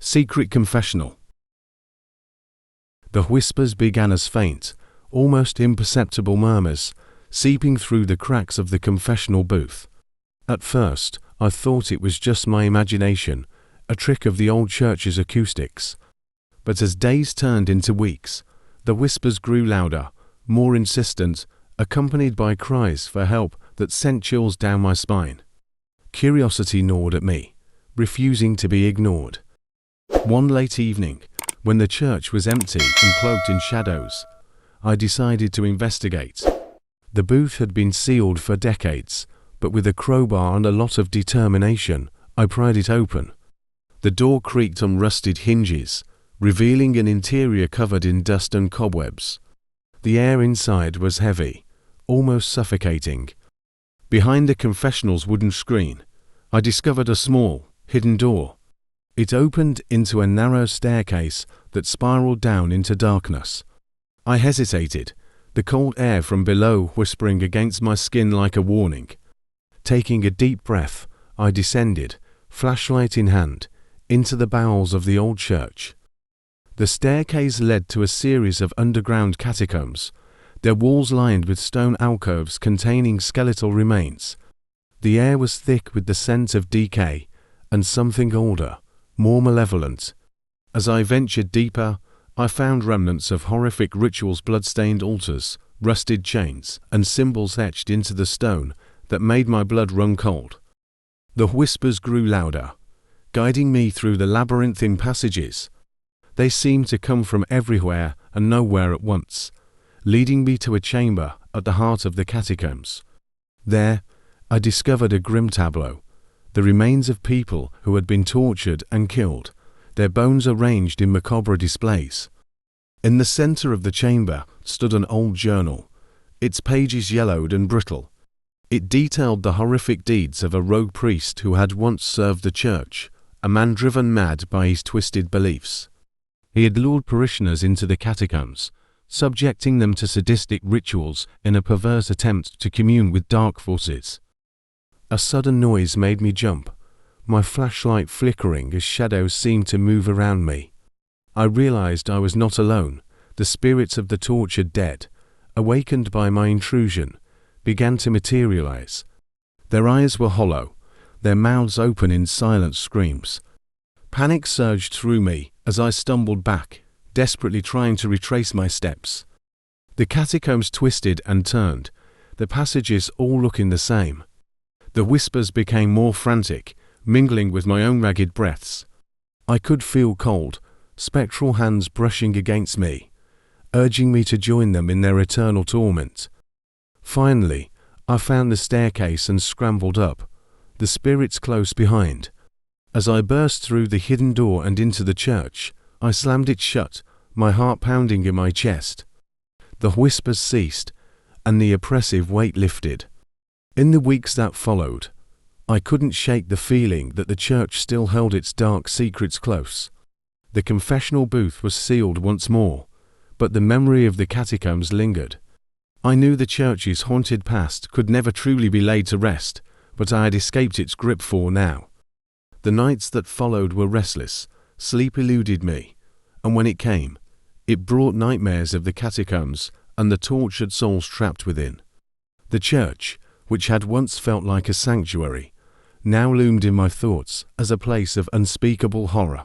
Secret confessional. The whispers began as faint, almost imperceptible murmurs, seeping through the cracks of the confessional booth. At first, I thought it was just my imagination, a trick of the old church's acoustics. But as days turned into weeks, the whispers grew louder, more insistent, accompanied by cries for help that sent chills down my spine. Curiosity gnawed at me, refusing to be ignored. One late evening, when the church was empty and cloaked in shadows, I decided to investigate. The booth had been sealed for decades, but with a crowbar and a lot of determination, I pried it open. The door creaked on rusted hinges, revealing an interior covered in dust and cobwebs. The air inside was heavy, almost suffocating. Behind the confessional's wooden screen, I discovered a small, hidden door. It opened into a narrow staircase that spiraled down into darkness. I hesitated, the cold air from below whispering against my skin like a warning. Taking a deep breath, I descended, flashlight in hand, into the bowels of the old church. The staircase led to a series of underground catacombs, their walls lined with stone alcoves containing skeletal remains. The air was thick with the scent of decay and something older, more malevolent. As I ventured deeper, I found remnants of horrific rituals, blood-stained altars, rusted chains, and symbols etched into the stone that made my blood run cold. The whispers grew louder, guiding me through the labyrinthine passages. They seemed to come from everywhere and nowhere at once, leading me to a chamber at the heart of the catacombs. There, I discovered a grim tableau, the remains of people who had been tortured and killed, their bones arranged in macabre displays. In the center of the chamber stood an old journal, its pages yellowed and brittle. It detailed the horrific deeds of a rogue priest who had once served the church, a man driven mad by his twisted beliefs. He had lured parishioners into the catacombs, subjecting them to sadistic rituals in a perverse attempt to commune with dark forces. A sudden noise made me jump, my flashlight flickering as shadows seemed to move around me. I realized I was not alone. The spirits of the tortured dead, awakened by my intrusion, began to materialize. Their eyes were hollow, their mouths open in silent screams. Panic surged through me as I stumbled back, desperately trying to retrace my steps. The catacombs twisted and turned, the passages all looking the same. The whispers became more frantic, mingling with my own ragged breaths. I could feel cold, spectral hands brushing against me, urging me to join them in their eternal torment. Finally, I found the staircase and scrambled up, the spirits close behind. As I burst through the hidden door and into the church, I slammed it shut, my heart pounding in my chest. The whispers ceased, and the oppressive weight lifted. In the weeks that followed, I couldn't shake the feeling that the church still held its dark secrets close. The confessional booth was sealed once more, but the memory of the catacombs lingered. I knew the church's haunted past could never truly be laid to rest, but I had escaped its grip for now. The nights that followed were restless, sleep eluded me, and when it came, it brought nightmares of the catacombs and the tortured souls trapped within. The church, which had once felt like a sanctuary, now loomed in my thoughts as a place of unspeakable horror.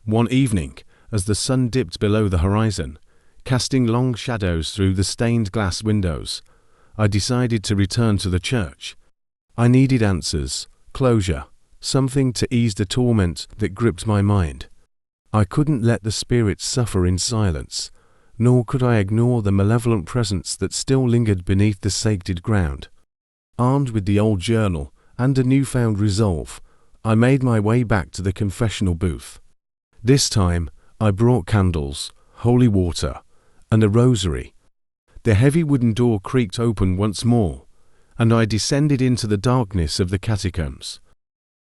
One evening, as the sun dipped below the horizon, casting long shadows through the stained glass windows, I decided to return to the church. I needed answers, closure, something to ease the torment that gripped my mind. I couldn't let the spirits suffer in silence, nor could I ignore the malevolent presence that still lingered beneath the sacred ground. Armed with the old journal and a newfound resolve, I made my way back to the confessional booth. This time, I brought candles, holy water, and a rosary. The heavy wooden door creaked open once more, and I descended into the darkness of the catacombs.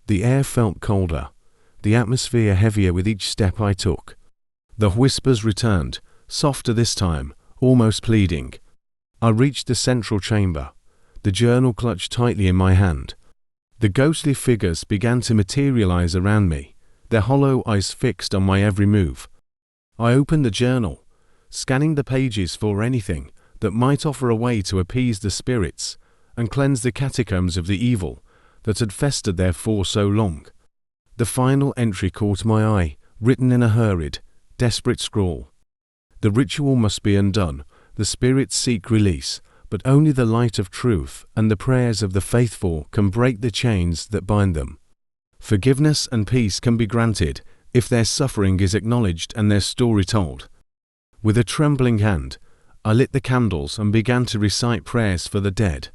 The air felt colder, the atmosphere heavier with each step I took. The whispers returned, softer this time, almost pleading. I reached the central chamber, the journal clutched tightly in my hand. The ghostly figures began to materialize around me, their hollow eyes fixed on my every move. I opened the journal, scanning the pages for anything that might offer a way to appease the spirits and cleanse the catacombs of the evil that had festered there for so long. The final entry caught my eye, written in a hurried, desperate scrawl. The ritual must be undone, the spirits seek release, but only the light of truth and the prayers of the faithful can break the chains that bind them. Forgiveness and peace can be granted if their suffering is acknowledged and their story told. With a trembling hand, I lit the candles and began to recite prayers for the dead.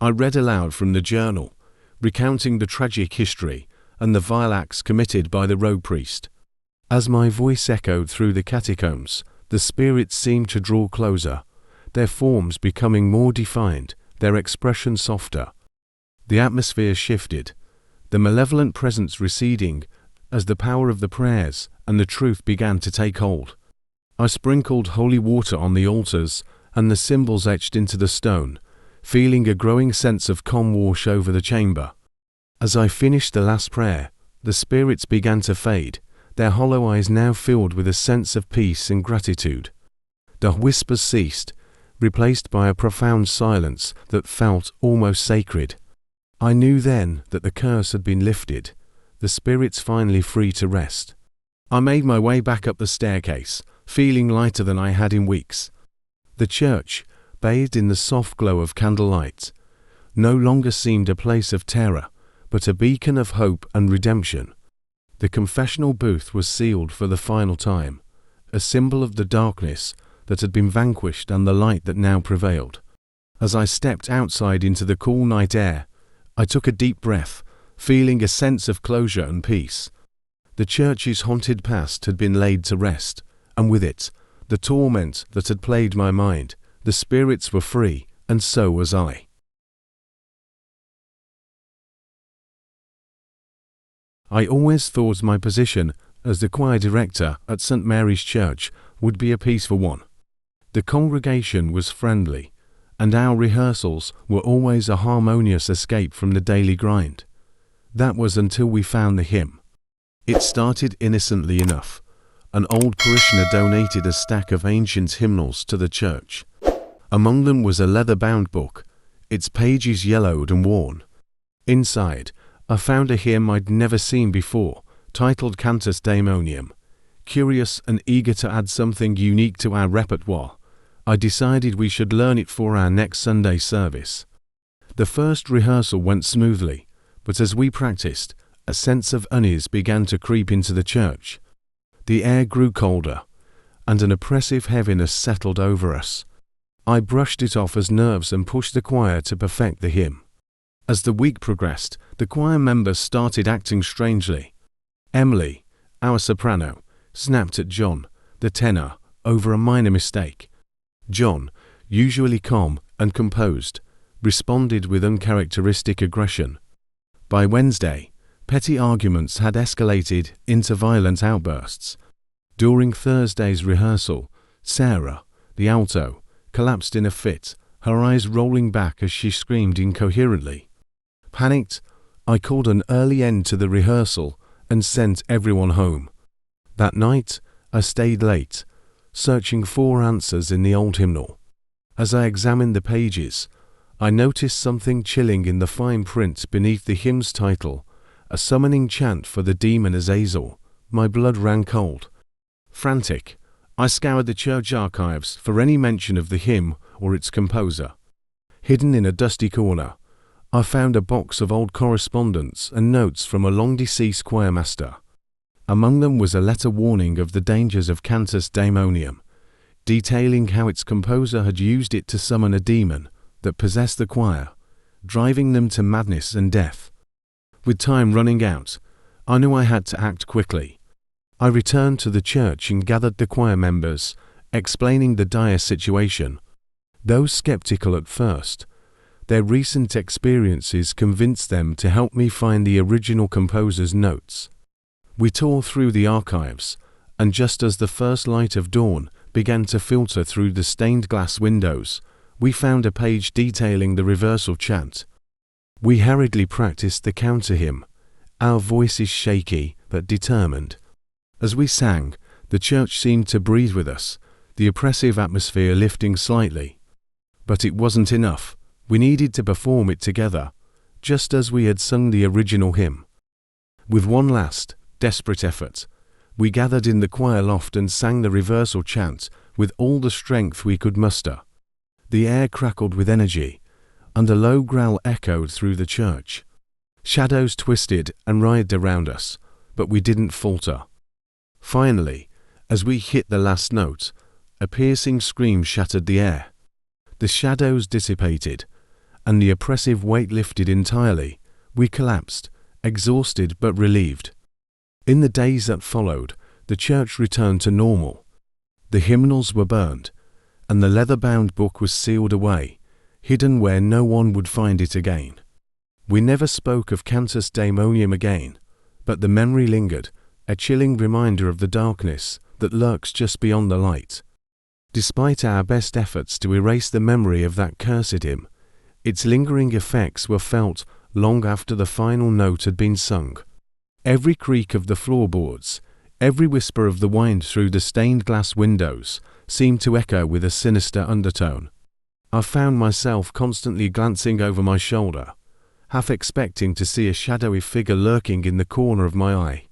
I read aloud from the journal, recounting the tragic history and the vile acts committed by the rogue priest. As my voice echoed through the catacombs, the spirits seemed to draw closer, their forms becoming more defined, their expression softer. The atmosphere shifted, the malevolent presence receding as the power of the prayers and the truth began to take hold. I sprinkled holy water on the altars and the symbols etched into the stone, feeling a growing sense of calm wash over the chamber. As I finished the last prayer, the spirits began to fade, their hollow eyes now filled with a sense of peace and gratitude. The whispers ceased, replaced by a profound silence that felt almost sacred. I knew then that the curse had been lifted, the spirits finally free to rest. I made my way back up the staircase, feeling lighter than I had in weeks. The church, bathed in the soft glow of candlelight, no longer seemed a place of terror, but a beacon of hope and redemption. The confessional booth was sealed for the final time, a symbol of the darkness that had been vanquished and the light that now prevailed. As I stepped outside into the cool night air, I took a deep breath, feeling a sense of closure and peace. The church's haunted past had been laid to rest, and with it, the torment that had plagued my mind. The spirits were free, and so was I. I always thought my position as the choir director at St. Mary's Church would be a peaceful one. The congregation was friendly, and our rehearsals were always a harmonious escape from the daily grind. That was until we found the hymn. It started innocently enough. An old parishioner donated a stack of ancient hymnals to the church. Among them was a leather-bound book, its pages yellowed and worn. Inside, I found a hymn I'd never seen before, titled Cantus Daemonium. Curious and eager to add something unique to our repertoire, I decided we should learn it for our next Sunday service. The first rehearsal went smoothly, but as we practiced, a sense of unease began to creep into the church. The air grew colder, and an oppressive heaviness settled over us. I brushed it off as nerves and pushed the choir to perfect the hymn. As the week progressed, the choir members started acting strangely. Emily, our soprano, snapped at John, the tenor, over a minor mistake. John, usually calm and composed, responded with uncharacteristic aggression. By Wednesday, petty arguments had escalated into violent outbursts. During Thursday's rehearsal, Sarah, the alto, collapsed in a fit, her eyes rolling back as she screamed incoherently. Panicked, I called an early end to the rehearsal and sent everyone home. That night, I stayed late, searching for answers in the old hymnal. As I examined the pages, I noticed something chilling in the fine print beneath the hymn's title, a summoning chant for the demon Azazel. My blood ran cold. Frantic, I scoured the church archives for any mention of the hymn or its composer. Hidden in a dusty corner, I found a box of old correspondence and notes from a long-deceased choirmaster. Among them was a letter warning of the dangers of Cantus Daemonium, detailing how its composer had used it to summon a demon that possessed the choir, driving them to madness and death. With time running out, I knew I had to act quickly. I returned to the church and gathered the choir members, explaining the dire situation. Though skeptical at first, their recent experiences convinced them to help me find the original composer's notes. We tore through the archives, and just as the first light of dawn began to filter through the stained glass windows, we found a page detailing the reversal chant. We hurriedly practiced the counter hymn, our voices shaky but determined. As we sang, the church seemed to breathe with us, the oppressive atmosphere lifting slightly. But it wasn't enough. We needed to perform it together, just as we had sung the original hymn. With one last, desperate effort, we gathered in the choir loft and sang the reversal chant with all the strength we could muster. The air crackled with energy, and a low growl echoed through the church. Shadows twisted and writhed around us, but we didn't falter. Finally, as we hit the last note, a piercing scream shattered the air. The shadows dissipated, and the oppressive weight lifted entirely. We collapsed, exhausted but relieved. In the days that followed, the church returned to normal. The hymnals were burned, and the leather-bound book was sealed away, hidden where no one would find it again. We never spoke of Cantus Daemonium again, but the memory lingered, a chilling reminder of the darkness that lurks just beyond the light. Despite our best efforts to erase the memory of that cursed hymn, its lingering effects were felt long after the final note had been sung. Every creak of the floorboards, every whisper of the wind through the stained glass windows seemed to echo with a sinister undertone. I found myself constantly glancing over my shoulder, half expecting to see a shadowy figure lurking in the corner of my eye.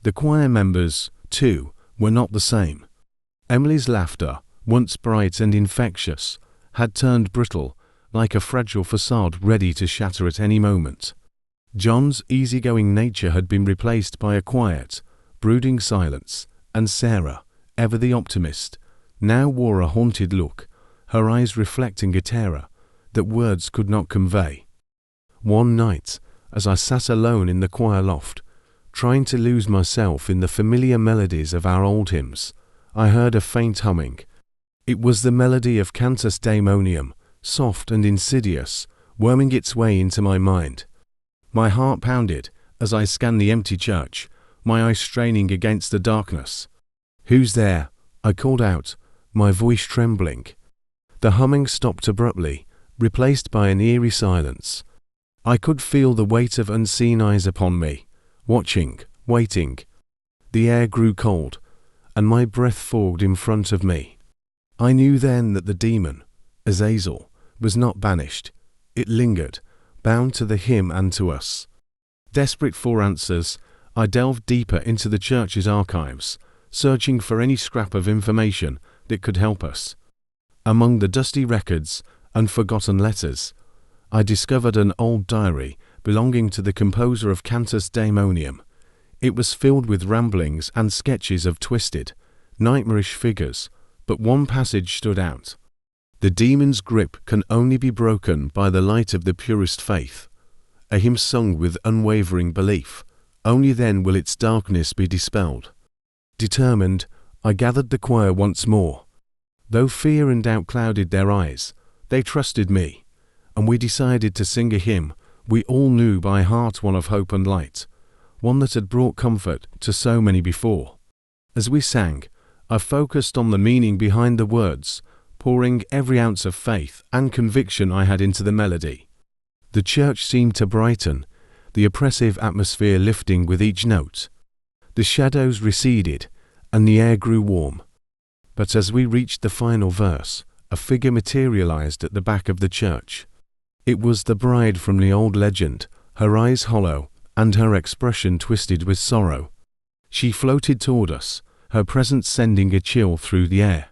The choir members, too, were not the same. Emily's laughter, once bright and infectious, had turned brittle, like a fragile facade ready to shatter at any moment. John's easygoing nature had been replaced by a quiet, brooding silence, and Sarah, ever the optimist, now wore a haunted look, her eyes reflecting a terror that words could not convey. One night, as I sat alone in the choir loft, trying to lose myself in the familiar melodies of our old hymns, I heard a faint humming. It was the melody of Cantus Daemonium, soft and insidious, worming its way into my mind. My heart pounded as I scanned the empty church, my eyes straining against the darkness. "Who's there?" I called out, my voice trembling. The humming stopped abruptly, replaced by an eerie silence. I could feel the weight of unseen eyes upon me, watching, waiting. The air grew cold, and my breath fogged in front of me. I knew then that the demon, Azazel, was not banished. It lingered, bound to the hymn and to us. Desperate for answers, I delved deeper into the church's archives, searching for any scrap of information that could help us. Among the dusty records and forgotten letters, I discovered an old diary belonging to the composer of Cantus Daemonium. It was filled with ramblings and sketches of twisted, nightmarish figures, but one passage stood out. "The demon's grip can only be broken by the light of the purest faith. A hymn sung with unwavering belief, only then will its darkness be dispelled." Determined, I gathered the choir once more. Though fear and doubt clouded their eyes, they trusted me, and we decided to sing a hymn we all knew by heart, one of hope and light, one that had brought comfort to so many before. As we sang, I focused on the meaning behind the words, pouring every ounce of faith and conviction I had into the melody. The church seemed to brighten, the oppressive atmosphere lifting with each note. The shadows receded, and the air grew warm. But as we reached the final verse, a figure materialized at the back of the church. It was the bride from the old legend, her eyes hollow, and her expression twisted with sorrow. She floated toward us, her presence sending a chill through the air.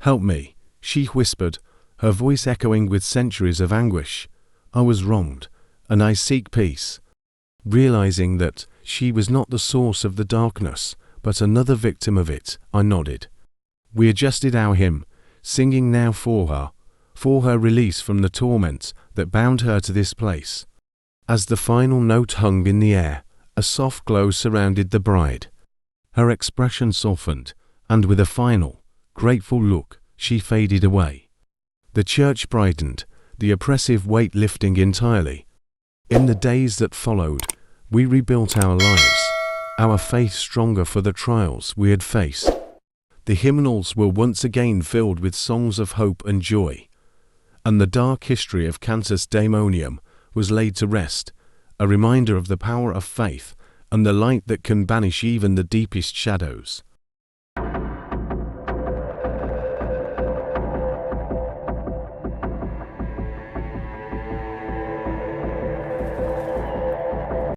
"Help me," she whispered, her voice echoing with centuries of anguish. "I was wronged, and I seek peace." Realizing that she was not the source of the darkness, but another victim of it, I nodded. We adjusted our hymn, singing now for her release from the torment that bound her to this place. As the final note hung in the air, a soft glow surrounded the bride. Her expression softened, and with a final, grateful look, she faded away. The church brightened, the oppressive weight lifting entirely. In the days that followed, we rebuilt our lives, our faith stronger for the trials we had faced. The hymnals were once again filled with songs of hope and joy, and the dark history of Cantus Daemonium was laid to rest, a reminder of the power of faith and the light that can banish even the deepest shadows.